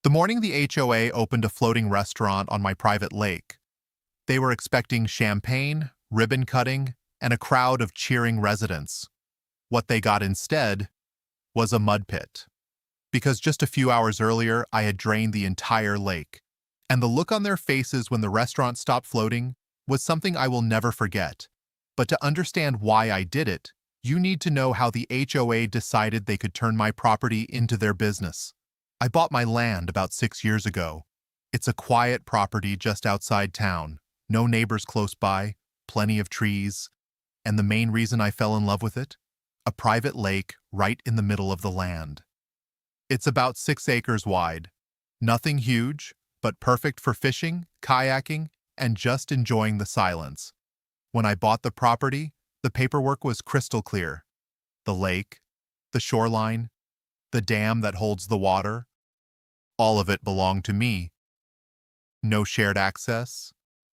The morning the HOA opened a floating restaurant on my private lake, they were expecting champagne, ribbon cutting, and a crowd of cheering residents. What they got instead was a mud pit. Because just a few hours earlier, I had drained the entire lake. And the look on their faces when the restaurant stopped floating was something I will never forget. But to understand why I did it, you need to know how the HOA decided they could turn my property into their business. I bought my land about 6 years ago. It's a quiet property just outside town, no neighbors close by, plenty of trees, and the main reason I fell in love with it? A private lake right in the middle of the land. It's about 6 acres wide. Nothing huge, but perfect for fishing, kayaking, and just enjoying the silence. When I bought the property, the paperwork was crystal clear. The lake, the shoreline, the dam that holds the water, all of it belonged to me. No shared access,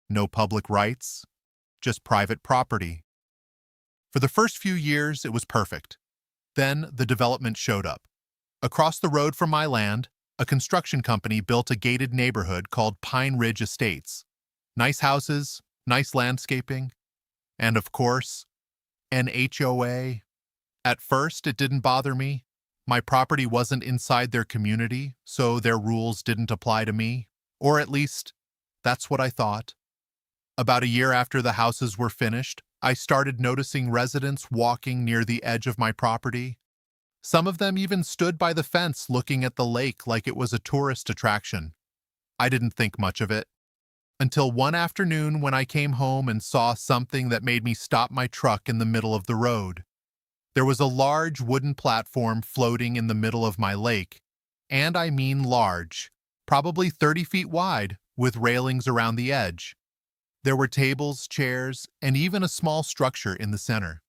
no public rights, just private property. For the first few years, it was perfect. Then the development showed up. Across the road from my land, a construction company built a gated neighborhood called Pine Ridge Estates. Nice houses, nice landscaping, and of course, an HOA. At first, it didn't bother me. My property wasn't inside their community, so their rules didn't apply to me. Or at least, that's what I thought. About a year after the houses were finished, I started noticing residents walking near the edge of my property. Some of them even stood by the fence looking at the lake like it was a tourist attraction. I didn't think much of it. Until one afternoon when I came home and saw something that made me stop my truck in the middle of the road. There was a large wooden platform floating in the middle of my lake, and I mean large, probably 30 feet wide, with railings around the edge. There were tables, chairs, and even a small structure in the center.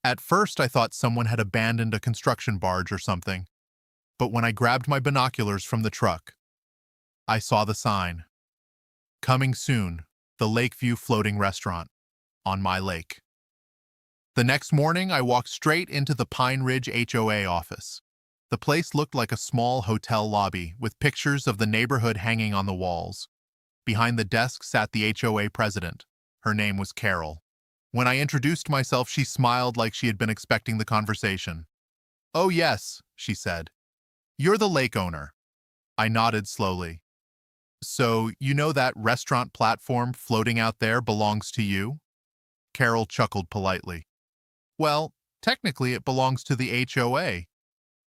At first, I thought someone had abandoned a construction barge or something, but when I grabbed my binoculars from the truck, I saw the sign. Coming soon, the Lakeview Floating Restaurant, on my lake. The next morning, I walked straight into the Pine Ridge HOA office. The place looked like a small hotel lobby with pictures of the neighborhood hanging on the walls. Behind the desk sat the HOA president. Her name was Carol. When I introduced myself, she smiled like she had been expecting the conversation. "Oh yes," she said. "You're the lake owner." I nodded slowly. "So, you know that restaurant platform floating out there belongs to you?" Carol chuckled politely. "Well, technically it belongs to the HOA.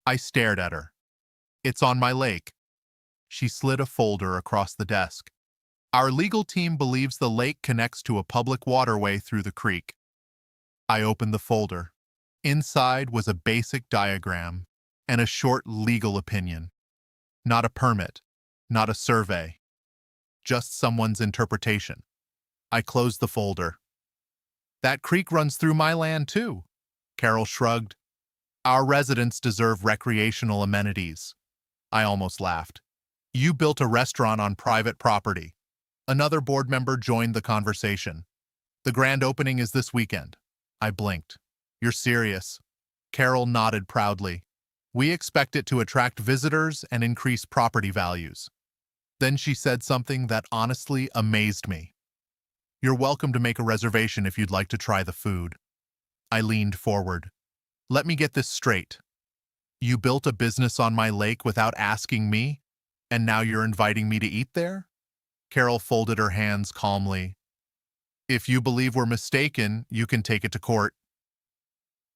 I stared at her. "It's on my lake." She slid a folder across the desk. "Our legal team believes the lake connects to a public waterway through the creek." I opened the folder. Inside was a basic diagram and a short legal opinion. Not a permit, not a survey, just someone's interpretation. I closed the folder. "That creek runs through my land too." Carol shrugged. "Our residents deserve recreational amenities." I almost laughed. "You built a restaurant on private property." Another board member joined the conversation. "The grand opening is this weekend." I blinked. "You're serious?" Carol nodded proudly. "We expect it to attract visitors and increase property values." Then she said something that honestly amazed me. "You're welcome to make a reservation if you'd like to try the food." I leaned forward. "Let me get this straight. You built a business on my lake without asking me, and now you're inviting me to eat there?" Carol folded her hands calmly. "If you believe we're mistaken, you can take it to court."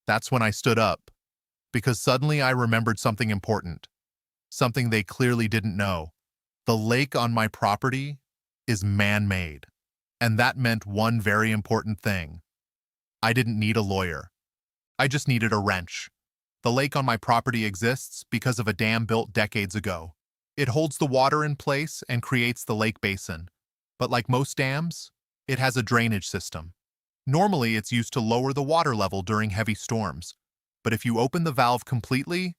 That's when I stood up, because suddenly I remembered something important, something they clearly didn't know. The lake on my property is man-made, and that meant one very important thing. I didn't need a lawyer. I just needed a wrench. The lake on my property exists because of a dam built decades ago. It holds the water in place and creates the lake basin. But like most dams, it has a drainage system. Normally, it's used to lower the water level during heavy storms. But if you open the valve completely,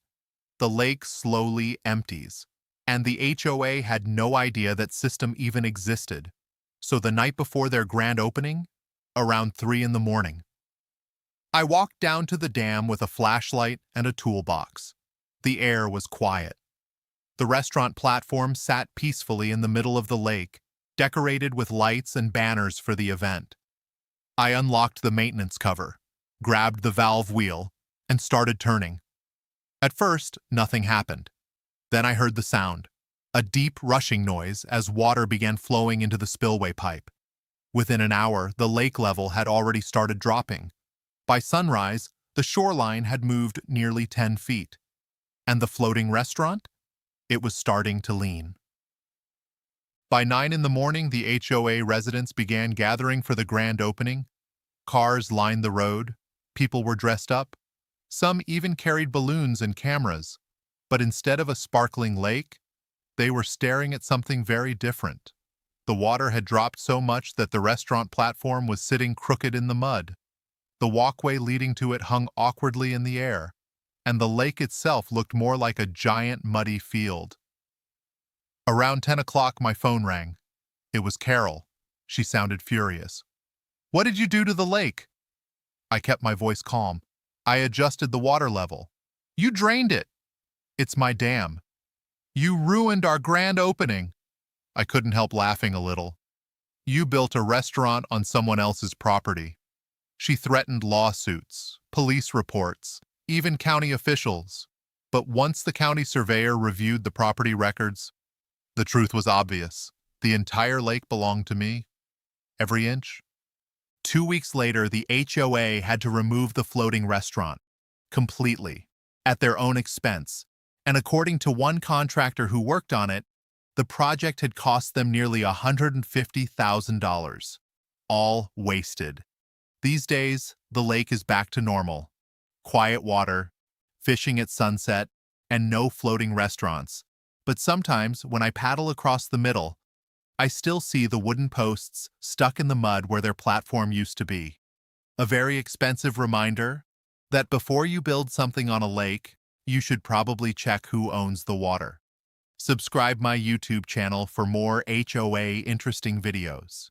the lake slowly empties. And the HOA had no idea that system even existed. So the night before their grand opening, around 3 in the morning, I walked down to the dam with a flashlight and a toolbox. The air was quiet. The restaurant platform sat peacefully in the middle of the lake, decorated with lights and banners for the event. I unlocked the maintenance cover, grabbed the valve wheel, and started turning. At first, nothing happened. Then I heard the sound, a deep rushing noise as water began flowing into the spillway pipe. Within an hour, the lake level had already started dropping. By sunrise, the shoreline had moved nearly 10 feet. And the floating restaurant? It was starting to lean. By 9 in the morning, the HOA residents began gathering for the grand opening. Cars lined the road. People were dressed up. Some even carried balloons and cameras. But instead of a sparkling lake, they were staring at something very different. The water had dropped so much that the restaurant platform was sitting crooked in the mud. The walkway leading to it hung awkwardly in the air, and the lake itself looked more like a giant muddy field. Around 10 o'clock, my phone rang. It was Carol. She sounded furious. "What did you do to the lake?" I kept my voice calm. "I adjusted the water level." "You drained it." "It's my dam." "You ruined our grand opening." I couldn't help laughing a little. "You built a restaurant on someone else's property." She threatened lawsuits, police reports, even county officials. But once the county surveyor reviewed the property records, the truth was obvious. The entire lake belonged to me. Every inch. 2 weeks later, the HOA had to remove the floating restaurant. Completely. At their own expense. And according to one contractor who worked on it, the project had cost them nearly $150,000. All wasted. These days, the lake is back to normal. Quiet water, fishing at sunset, and no floating restaurants. But sometimes, when I paddle across the middle, I still see the wooden posts stuck in the mud where their platform used to be. A very expensive reminder that before you build something on a lake, you should probably check who owns the water. Subscribe my YouTube channel for more HOA interesting videos.